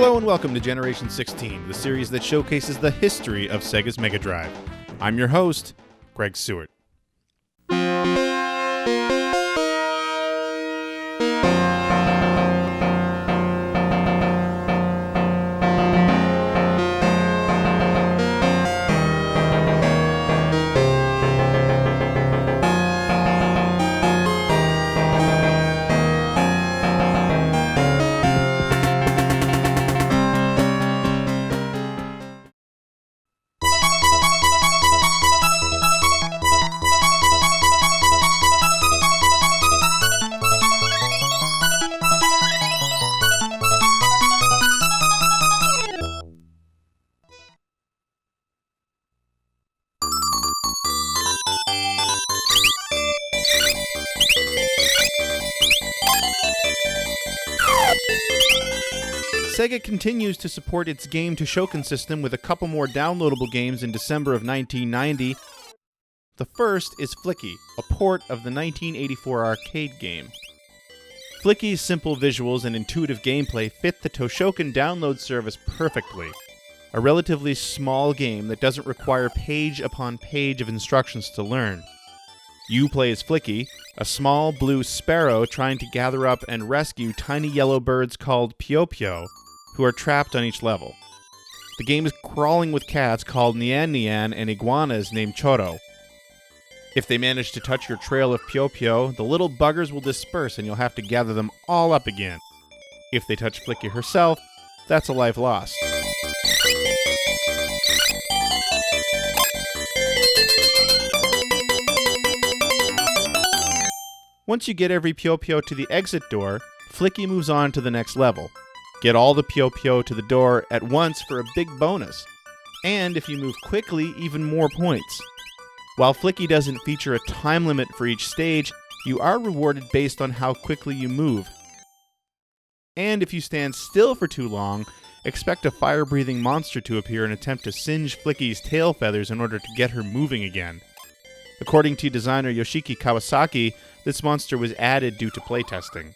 Hello and welcome to Generation 16, the series that showcases the history of Sega's Mega Drive. I'm your host, Greg Seward. Sega continues to support its game-to-Shoken system with a couple more downloadable games in December of 1990. The first is Flicky, a port of the 1984 arcade game. Flicky's simple visuals and intuitive gameplay fit the Toshoken download service perfectly. A relatively small game that doesn't require page upon page of instructions to learn. You play as Flicky, a small blue sparrow trying to gather up and rescue tiny yellow birds called Pio-Pio, who are trapped on each level. The game is crawling with cats called Nian-Nian and iguanas named Choro. If they manage to touch your trail of Pio-Pio, the little buggers will disperse and you'll have to gather them all up again. If they touch Flicky herself, that's a life lost. Once you get every Pio-Pio to the exit door, Flicky moves on to the next level. Get all the Pio-Pio to the door at once for a big bonus. And if you move quickly, even more points. While Flicky doesn't feature a time limit for each stage, you are rewarded based on how quickly you move. And if you stand still for too long, expect a fire-breathing monster to appear and attempt to singe Flicky's tail feathers in order to get her moving again. According to designer Yoshiki Kawasaki, this monster was added due to playtesting.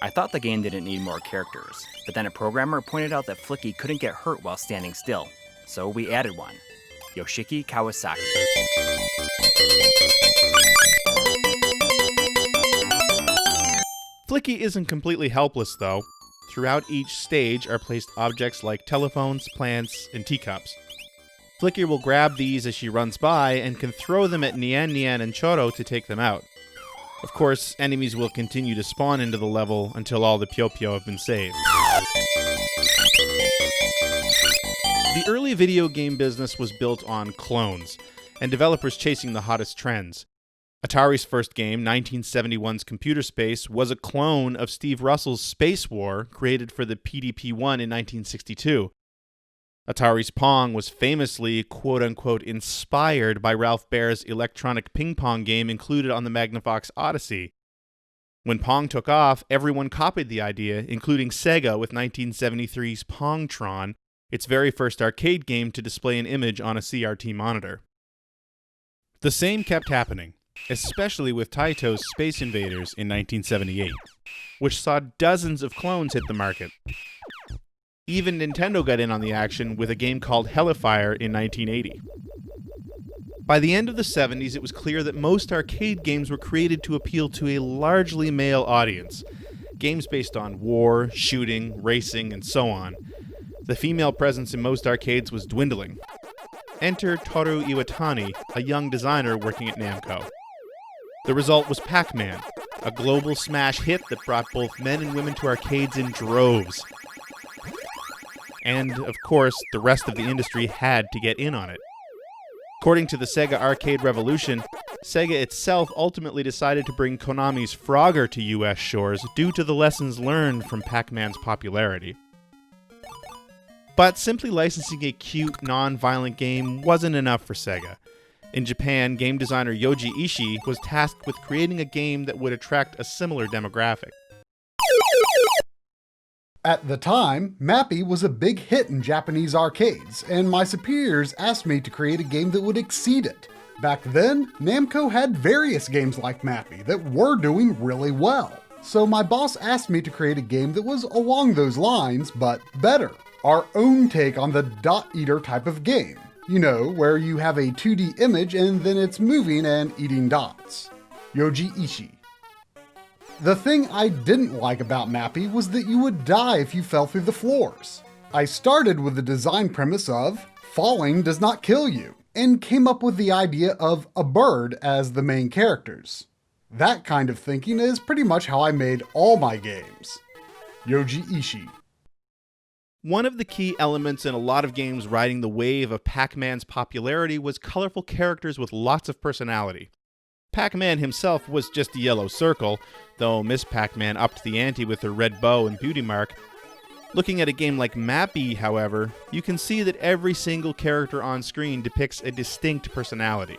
I thought the game didn't need more characters, but then a programmer pointed out that Flicky couldn't get hurt while standing still, so we added one. Yoshiki Kawasaki. Flicky isn't completely helpless, though. Throughout each stage are placed objects like telephones, plants, and teacups. Flicky will grab these as she runs by and can throw them at Nian-Nian and Choro to take them out. Of course, enemies will continue to spawn into the level until all the Pio-Pio have been saved. The early video game business was built on clones, and developers chasing the hottest trends. Atari's first game, 1971's Computer Space, was a clone of Steve Russell's Space War, created for the PDP-1 in 1962. Atari's Pong was famously, quote-unquote, inspired by Ralph Baer's electronic ping-pong game included on the Magnavox Odyssey. When Pong took off, everyone copied the idea, including Sega with 1973's Pongtron, its very first arcade game to display an image on a CRT monitor. The same kept happening, especially with Taito's Space Invaders in 1978, which saw dozens of clones hit the market. Even Nintendo got in on the action with a game called Hellfire in 1980. By the end of the 70s, it was clear that most arcade games were created to appeal to a largely male audience. Games based on war, shooting, racing, and so on. The female presence in most arcades was dwindling. Enter Toru Iwatani, a young designer working at Namco. The result was Pac-Man, a global smash hit that brought both men and women to arcades in droves. And, of course, the rest of the industry had to get in on it. According to the Sega Arcade Revolution, Sega itself ultimately decided to bring Konami's Frogger to US shores due to the lessons learned from Pac-Man's popularity. But simply licensing a cute, non-violent game wasn't enough for Sega. In Japan, game designer Yoji Ishii was tasked with creating a game that would attract a similar demographic. At the time, Mappy was a big hit in Japanese arcades, and my superiors asked me to create a game that would exceed it. Back then, Namco had various games like Mappy that were doing really well. So my boss asked me to create a game that was along those lines, but better. Our own take on the dot eater type of game. You know, where you have a 2D image and then it's moving and eating dots. Yoji Ishii. The thing I didn't like about Mappy was that you would die if you fell through the floors. I started with the design premise of falling does not kill you, and came up with the idea of a bird as the main characters. That kind of thinking is pretty much how I made all my games. Yoji Ishii. One of the key elements in a lot of games riding the wave of Pac-Man's popularity was colorful characters with lots of personality. Pac-Man himself was just a yellow circle, though Miss Pac-Man upped the ante with her red bow and beauty mark. Looking at a game like Mappy, however, you can see that every single character on screen depicts a distinct personality.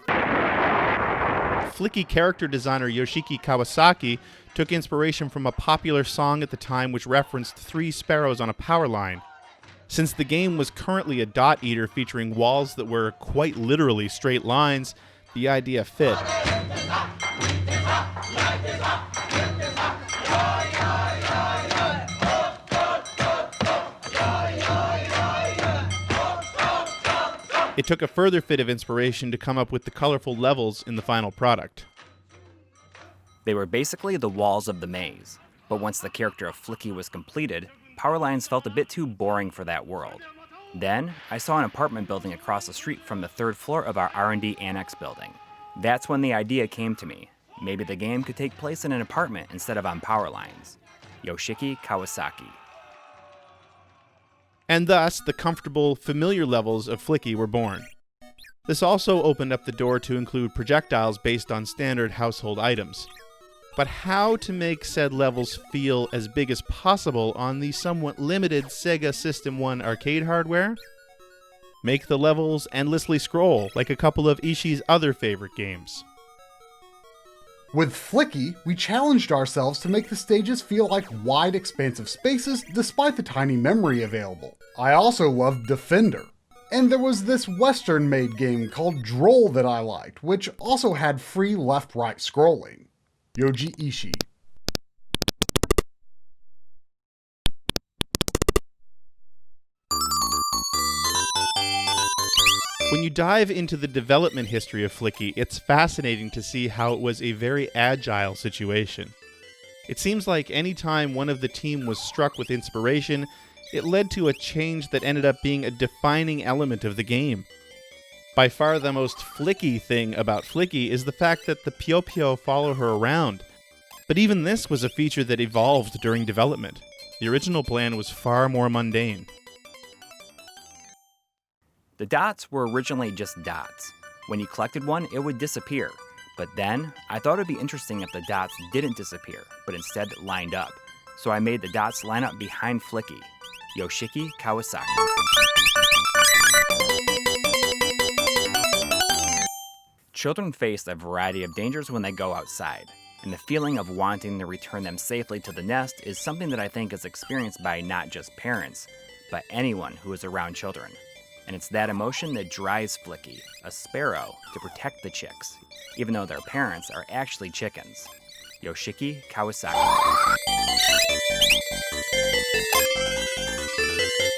Flicky character designer Yoshiki Kawasaki took inspiration from a popular song at the time which referenced 3 sparrows on a power line. Since the game was currently a dot eater featuring walls that were quite literally straight lines, the idea fit. It took a further fit of inspiration to come up with the colorful levels in the final product. They were basically the walls of the maze, but once the character of Flicky was completed, power lines felt a bit too boring for that world. Then, I saw an apartment building across the street from the 3rd floor of our R&D annex building. That's when the idea came to me. Maybe the game could take place in an apartment instead of on power lines. Yoshiki Kawasaki. And thus, the comfortable, familiar levels of Flicky were born. This also opened up the door to include projectiles based on standard household items. But how to make said levels feel as big as possible on the somewhat limited Sega System 1 arcade hardware? Make the levels endlessly scroll, like a couple of Ishii's other favorite games. With Flicky, we challenged ourselves to make the stages feel like wide, expansive spaces despite the tiny memory available. I also loved Defender. And there was this Western-made game called Droll that I liked, which also had free left-right scrolling. Yoji Ishii. When you dive into the development history of Flicky, it's fascinating to see how it was a very agile situation. It seems like any time one of the team was struck with inspiration, it led to a change that ended up being a defining element of the game. By far the most Flicky thing about Flicky is the fact that the Pyo follow her around. But even this was a feature that evolved during development. The original plan was far more mundane. The dots were originally just dots. When you collected one, it would disappear. But then, I thought it would be interesting if the dots didn't disappear, but instead lined up. So I made the dots line up behind Flicky. Yoshiki Kawasaki. Children face a variety of dangers when they go outside, and the feeling of wanting to return them safely to the nest is something that I think is experienced by not just parents, but anyone who is around children. And it's that emotion that drives Flicky, a sparrow, to protect the chicks, even though their parents are actually chickens. Yoshiki Kawasaki.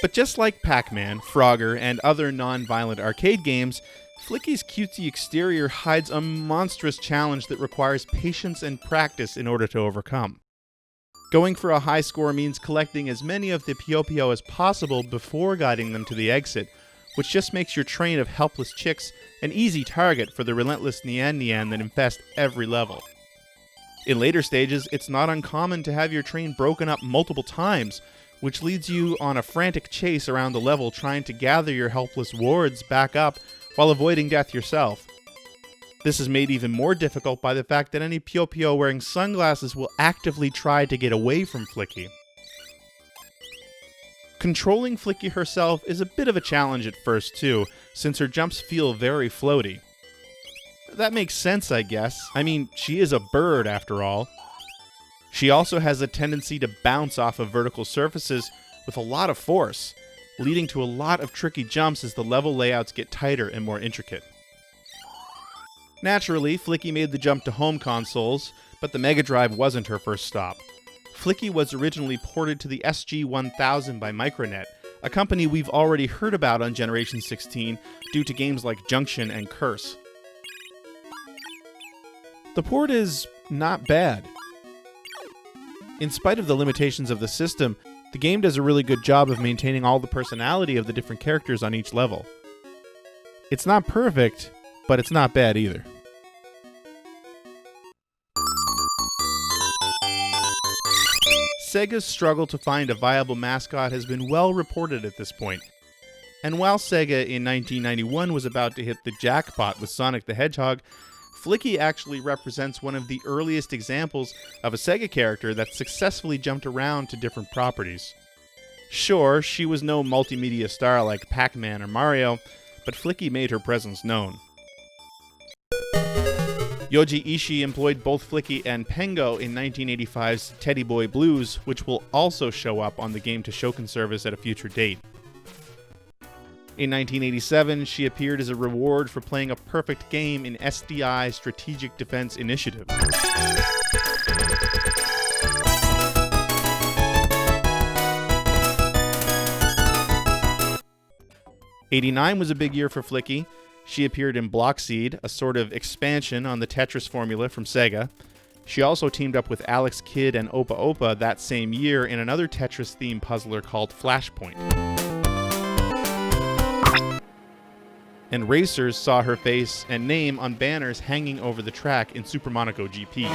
But just like Pac-Man, Frogger, and other non-violent arcade games, Flicky's cutesy exterior hides a monstrous challenge that requires patience and practice in order to overcome. Going for a high score means collecting as many of the Pyo as possible before guiding them to the exit, which just makes your train of helpless chicks an easy target for the relentless Nian that infest every level. In later stages, it's not uncommon to have your train broken up multiple times, which leads you on a frantic chase around the level trying to gather your helpless wards back up while avoiding death yourself. This is made even more difficult by the fact that any Pyo wearing sunglasses will actively try to get away from Flicky. Controlling Flicky herself is a bit of a challenge at first too, since her jumps feel very floaty. That makes sense, I guess. I mean, she is a bird after all. She also has a tendency to bounce off of vertical surfaces with a lot of force, leading to a lot of tricky jumps as the level layouts get tighter and more intricate. Naturally, Flicky made the jump to home consoles, but the Mega Drive wasn't her first stop. Flicky was originally ported to the SG-1000 by Micronet, a company we've already heard about on Generation 16 due to games like Junction and Curse. The port is not bad. In spite of the limitations of the system, the game does a really good job of maintaining all the personality of the different characters on each level. It's not perfect, but it's not bad either. Sega's struggle to find a viable mascot has been well reported at this point. And while Sega in 1991 was about to hit the jackpot with Sonic the Hedgehog, Flicky actually represents one of the earliest examples of a Sega character that successfully jumped around to different properties. Sure, she was no multimedia star like Pac-Man or Mario, but Flicky made her presence known. Yoji Ishii employed both Flicky and Pengo in 1985's Teddy Boy Blues, which will also show up on the Game to Shokin service at a future date. In 1987, she appeared as a reward for playing a perfect game in SDI Strategic Defense Initiative. '89 was a big year for Flicky. She appeared in Block Seed, a sort of expansion on the Tetris formula from Sega. She also teamed up with Alex Kidd and Opa Opa that same year in another Tetris-themed puzzler called Flashpoint. And racers saw her face and name on banners hanging over the track in Super Monaco GP.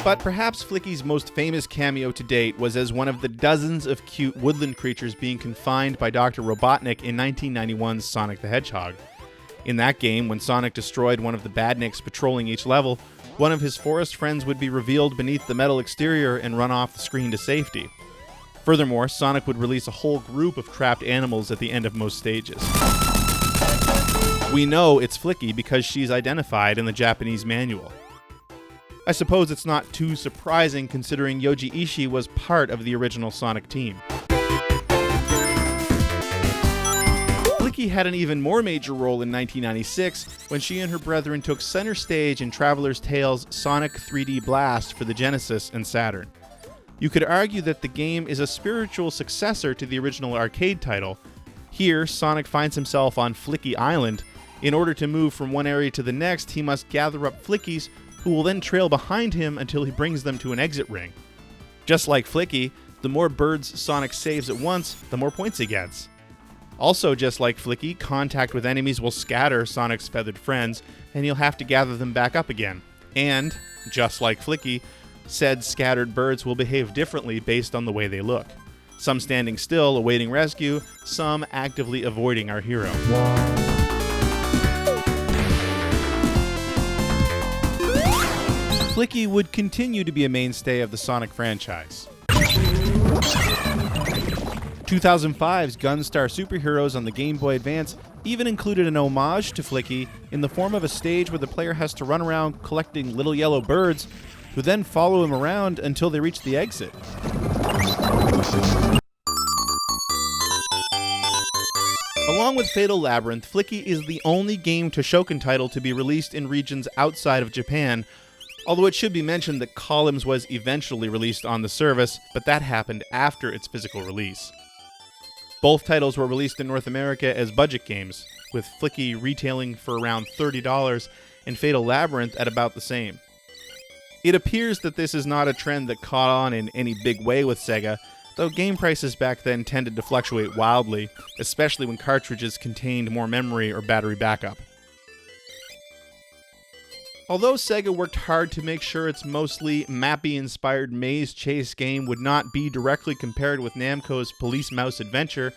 But perhaps Flicky's most famous cameo to date was as one of the dozens of cute woodland creatures being confined by Dr. Robotnik in 1991's Sonic the Hedgehog. In that game, when Sonic destroyed one of the badniks patrolling each level, one of his forest friends would be revealed beneath the metal exterior and run off the screen to safety. Furthermore, Sonic would release a whole group of trapped animals at the end of most stages. We know it's Flicky because she's identified in the Japanese manual. I suppose it's not too surprising considering Yoji Ishii was part of the original Sonic team. Flicky had an even more major role in 1996 when she and her brethren took center stage in Traveler's Tales' Sonic 3D Blast for the Genesis and Saturn. You could argue that the game is a spiritual successor to the original arcade title. Here, Sonic finds himself on Flicky Island. In order to move from one area to the next, he must gather up Flickies, who will then trail behind him until he brings them to an exit ring. Just like Flicky, the more birds Sonic saves at once, the more points he gets. Also, just like Flicky, contact with enemies will scatter Sonic's feathered friends, and he'll have to gather them back up again. And, just like Flicky, said scattered birds will behave differently based on the way they look. Some standing still, awaiting rescue, some actively avoiding our hero. Flicky would continue to be a mainstay of the Sonic franchise. 2005's Gunstar Superheroes on the Game Boy Advance even included an homage to Flicky in the form of a stage where the player has to run around collecting little yellow birds who then follow him around until they reach the exit. Along with Fatal Labyrinth, Flicky is the only Game to Shokin title to be released in regions outside of Japan, although it should be mentioned that Columns was eventually released on the service, but that happened after its physical release. Both titles were released in North America as budget games, with Flicky retailing for around $30 and Fatal Labyrinth at about the same. It appears that this is not a trend that caught on in any big way with Sega, though game prices back then tended to fluctuate wildly, especially when cartridges contained more memory or battery backup. Although Sega worked hard to make sure its mostly Mappy-inspired maze chase game would not be directly compared with Namco's Police Mouse Adventure,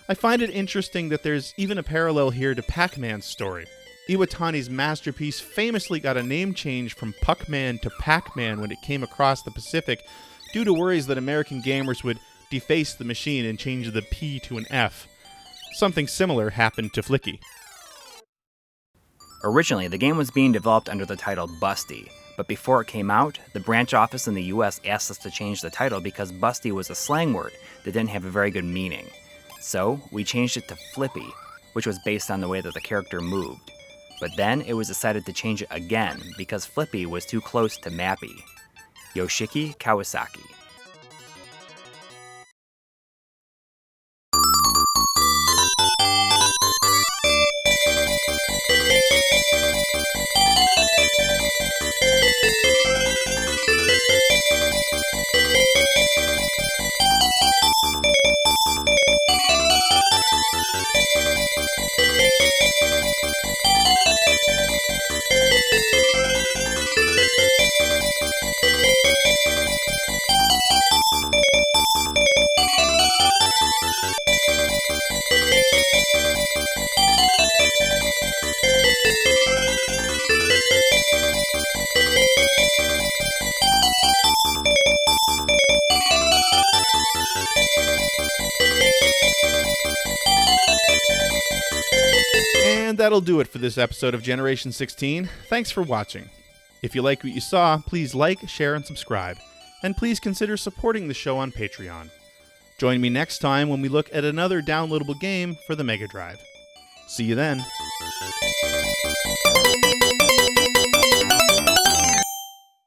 I find it interesting that there's even a parallel here to Pac-Man's story. Iwatani's masterpiece famously got a name change from Puck-Man to Pac-Man when it came across the Pacific due to worries that American gamers would deface the machine and change the P to an F. Something similar happened to Flicky. Originally, the game was being developed under the title Busty, but before it came out, the branch office in the US asked us to change the title because Busty was a slang word that didn't have a very good meaning. So we changed it to Flippy, which was based on the way that the character moved. But then it was decided to change it again because Flippy was too close to Mappy. Yoshiki Kawasaki. And that'll do it for this episode of Generation 16. Thanks for watching. If you like what you saw, please like, share, and subscribe. And please consider supporting the show on Patreon. Join me next time when we look at another downloadable game for the Mega Drive. See you then.